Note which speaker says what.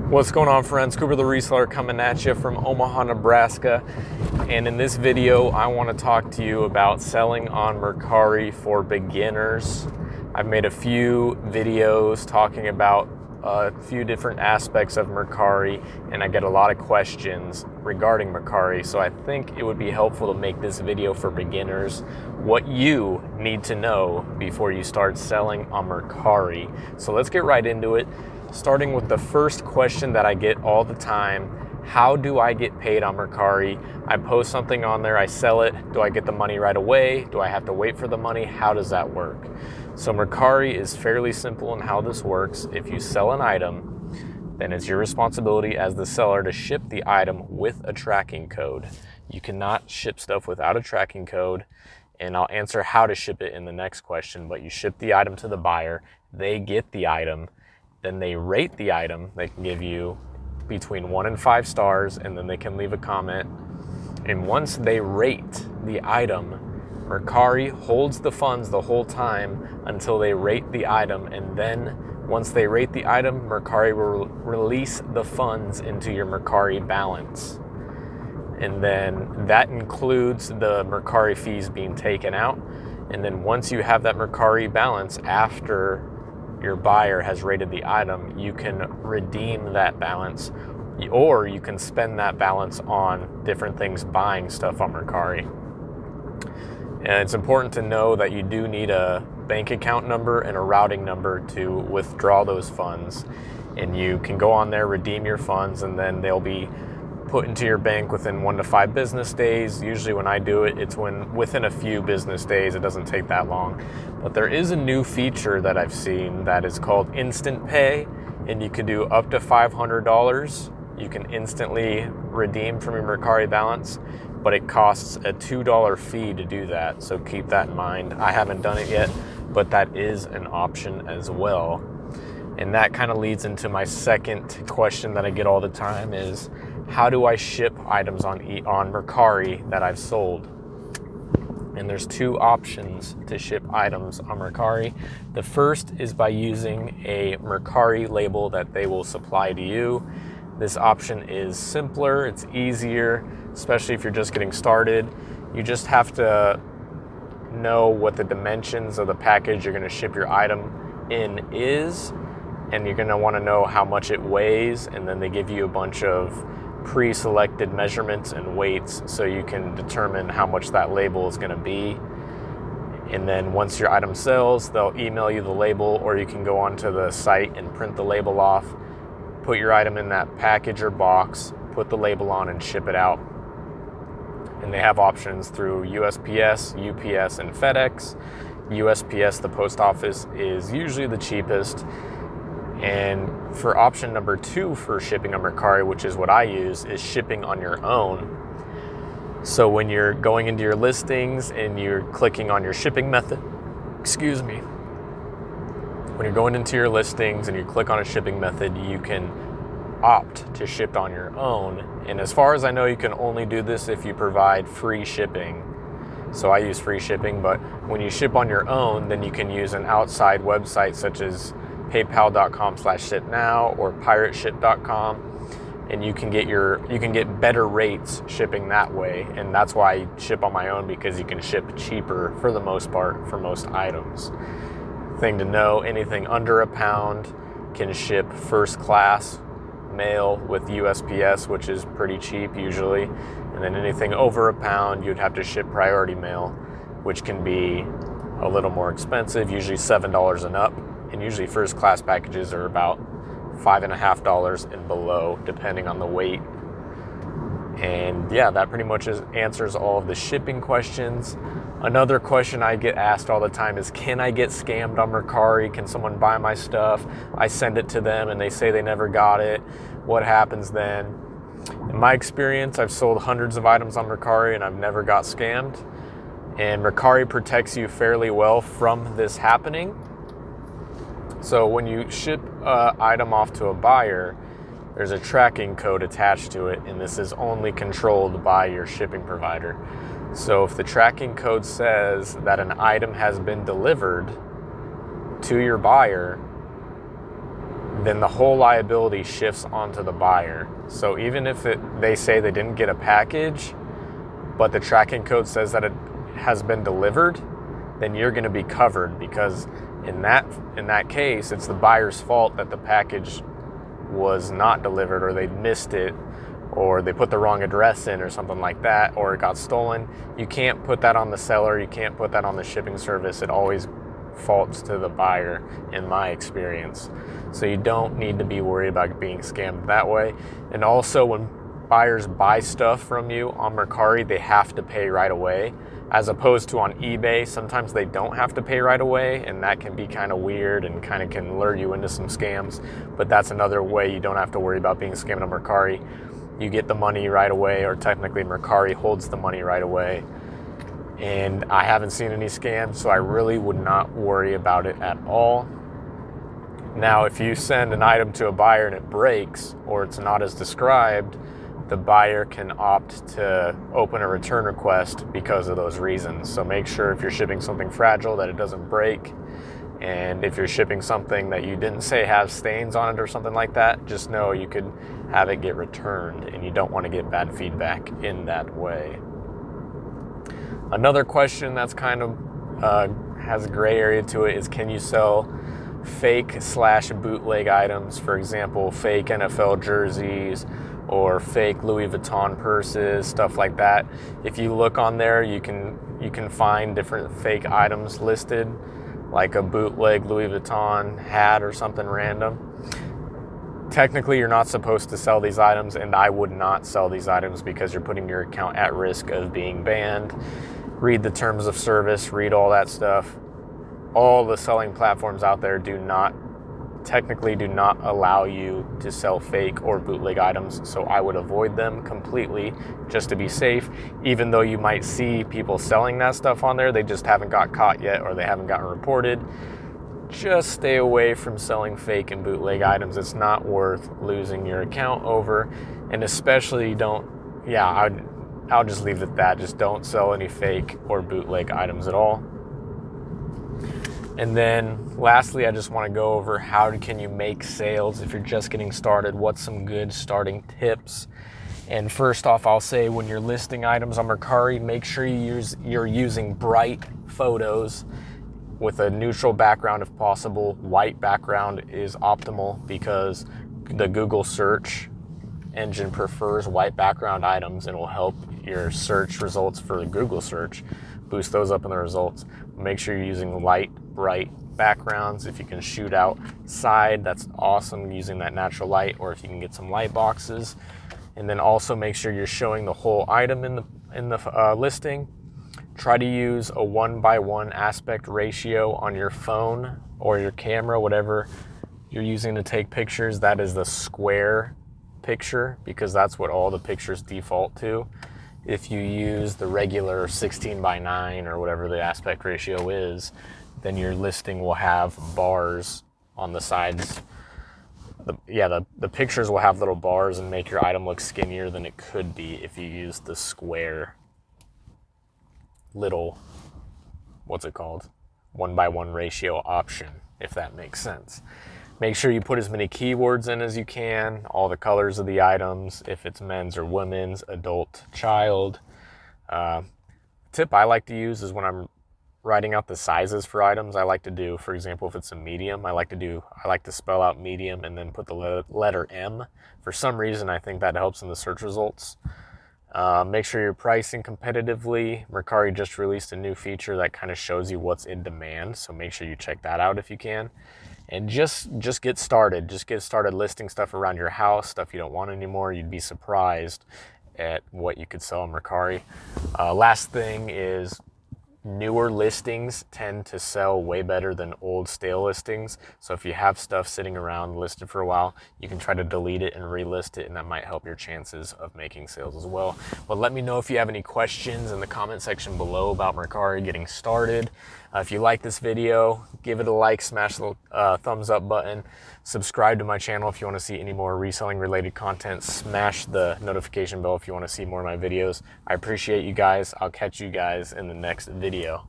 Speaker 1: What's going on, friends? Cooper the Reseller coming at you from Omaha, Nebraska. And in this video, I want to talk to you about selling on Mercari for beginners. I've made a few videos talking about a few different aspects of Mercari, and I get a lot of questions regarding Mercari. So I think it would be helpful to make this video for beginners, what you need to know before you start selling on Mercari. So let's get right into it. Starting with the first question that I get all the time: how do I get paid on Mercari? I post something on there, I sell it. Do I get the money right away? Do I have to wait for the money? How does that work? So Mercari is fairly simple in how this works. If you sell an item, then it's your responsibility as the seller to ship the item with a tracking code. You cannot ship stuff without a tracking code, and I'll answer how to ship it in the next question. But you ship the item to the buyer, they get the item, then they rate the item. They can give you between 1 and 5 stars, and then they can leave a comment. And once they rate the item, Mercari holds the funds the whole time until they rate the item. And then once they rate the item, Mercari will release the funds into your Mercari balance. And then that includes the Mercari fees being taken out. And then once you have that Mercari balance after your buyer has rated the item, you can redeem that balance, or you can spend that balance on different things, buying stuff on Mercari. And it's important to know that you do need a bank account number and a routing number to withdraw those funds. And you can go on there, redeem your funds, and then they'll be put into your bank within 1 to 5 business days. Usually when I do it, it's within a few business days. It doesn't take that long. But there is a new feature that I've seen that is called Instant Pay, and you can do up to $500. You can instantly redeem from your Mercari balance, but it costs a $2 fee to do that. So keep that in mind. I haven't done it yet, but that is an option as well. And that kind of leads into my second question that I get all the time is, how do I ship items on Mercari that I've sold? And there's 2 options to ship items on Mercari. The first is by using a Mercari label that they will supply to you. This option is simpler, it's easier, especially if you're just getting started. You just have to know what the dimensions of the package you're going to ship your item in is, and you're going to want to know how much it weighs, and then they give you a bunch of pre-selected measurements and weights so you can determine how much that label is going to be. And then once your item sells, they'll email you the label, or you can go onto the site and print the label off, put your item in that package or box, put the label on, and ship it out. And they have options through USPS, UPS, and FedEx. USPS, the post office, is usually the cheapest. And for option number 2 for shipping on Mercari, which is what I use, is shipping on your own. So when you're going into your listings and you're clicking on your shipping method, when you're going into your listings and you click on a shipping method, you can opt to ship on your own. And as far as I know, you can only do this if you provide free shipping. So I use free shipping, but when you ship on your own, then you can use an outside website such as paypal.com/shipnow or pirateship.com, and you can get better rates shipping that way. And that's why I ship on my own, because you can ship cheaper for the most part for most items. Thing to know, anything under £1 can ship first class mail with USPS, which is pretty cheap usually. And then anything over £1, you'd have to ship priority mail, which can be a little more expensive, usually $7 and up. And usually first class packages are about $5.50 and below, depending on the weight. And yeah, that pretty much answers all of the shipping questions. Another question I get asked all the time is, can I get scammed on Mercari? Can someone buy my stuff? I send it to them and they say they never got it. What happens then? In my experience, I've sold hundreds of items on Mercari and I've never got scammed. And Mercari protects you fairly well from this happening. So when you ship an item off to a buyer, there's a tracking code attached to it, and this is only controlled by your shipping provider. So if the tracking code says that an item has been delivered to your buyer, then the whole liability shifts onto the buyer. So even if they say they didn't get a package, but the tracking code says that it has been delivered, then you're going to be covered, because in that case, it's the buyer's fault that the package was not delivered, or they missed it, or they put the wrong address in or something like that, or it got stolen. You can't put that on the seller. You can't put that on the shipping service. It always faults to the buyer, in my experience. So you don't need to be worried about being scammed that way. And also, when buyers buy stuff from you on Mercari, they have to pay right away, as opposed to on eBay. Sometimes they don't have to pay right away, and that can be kind of weird and kind of can lure you into some scams. But that's another way you don't have to worry about being scammed on Mercari. You get the money right away, or technically Mercari holds the money right away. And I haven't seen any scams, so I really would not worry about it at all. Now, if you send an item to a buyer and it breaks, or it's not as described, the buyer can opt to open a return request because of those reasons. So make sure, if you're shipping something fragile, that it doesn't break. And if you're shipping something that you didn't say has stains on it or something like that, just know you could have it get returned, and you don't want to get bad feedback in that way. Another question that's kind of has a gray area to it is, can you sell fake/bootleg items? For example, fake NFL jerseys or fake Louis Vuitton purses, stuff like that. If you look on there, you can find different fake items listed, like a bootleg Louis Vuitton hat or something random. Technically, you're not supposed to sell these items, and I would not sell these items, because you're putting your account at risk of being banned. Read the terms of service, read all that stuff. All the selling platforms out there technically do not allow you to sell fake or bootleg items, so I would avoid them completely, just to be safe. Even though you might see people selling that stuff on there, they just haven't got caught yet, or they haven't gotten reported. Just stay away from selling fake and bootleg items. It's not worth losing your account over. And especially I'll just leave it at that. Just don't sell any fake or bootleg items at all. And then lastly, I just want to go over how can you make sales if you're just getting started. What's some good starting tips? And first off, I'll say, when you're listing items on Mercari, make sure you're using bright photos with a neutral background if possible. White background is optimal, because the Google search engine prefers white background items, and will help your search results for the Google search, boost those up in the results. Make sure you're using light, bright backgrounds. If you can shoot outside, that's awesome, using that natural light, or if you can get some light boxes. And then also make sure you're showing the whole item in the listing. Try to use a 1:1 aspect ratio on your phone or your camera, whatever you're using to take pictures. That is the square picture, because that's what all the pictures default to. If you use the regular 16:9 or whatever the aspect ratio is, then your listing will have bars on the sides. The pictures will have little bars and make your item look skinnier than it could be if you use the square little, 1:1 ratio option, if that makes sense. Make sure you put as many keywords in as you can, all the colors of the items, if it's men's or women's, adult, child. Tip I like to use is when I'm writing out the sizes for items, I like to do, for example, if it's a medium, I like to spell out medium and then put the letter M. For some reason, I think that helps in the search results. Make sure you're pricing competitively. Mercari just released a new feature that kind of shows you what's in demand, so make sure you check that out if you can. And just get started. Just get started listing stuff around your house, stuff you don't want anymore. You'd be surprised at what you could sell on Mercari. Last thing is, newer listings tend to sell way better than old stale listings. So if you have stuff sitting around listed for a while, you can try to delete it and relist it, and that might help your chances of making sales as well. But let me know if you have any questions in the comment section below about Mercari getting started. If you like this video, give it a like, smash the thumbs up button, subscribe to my channel if you want to see any more reselling related content, smash the notification bell if you want to see more of my videos. I appreciate you guys. I'll catch you guys in the next video.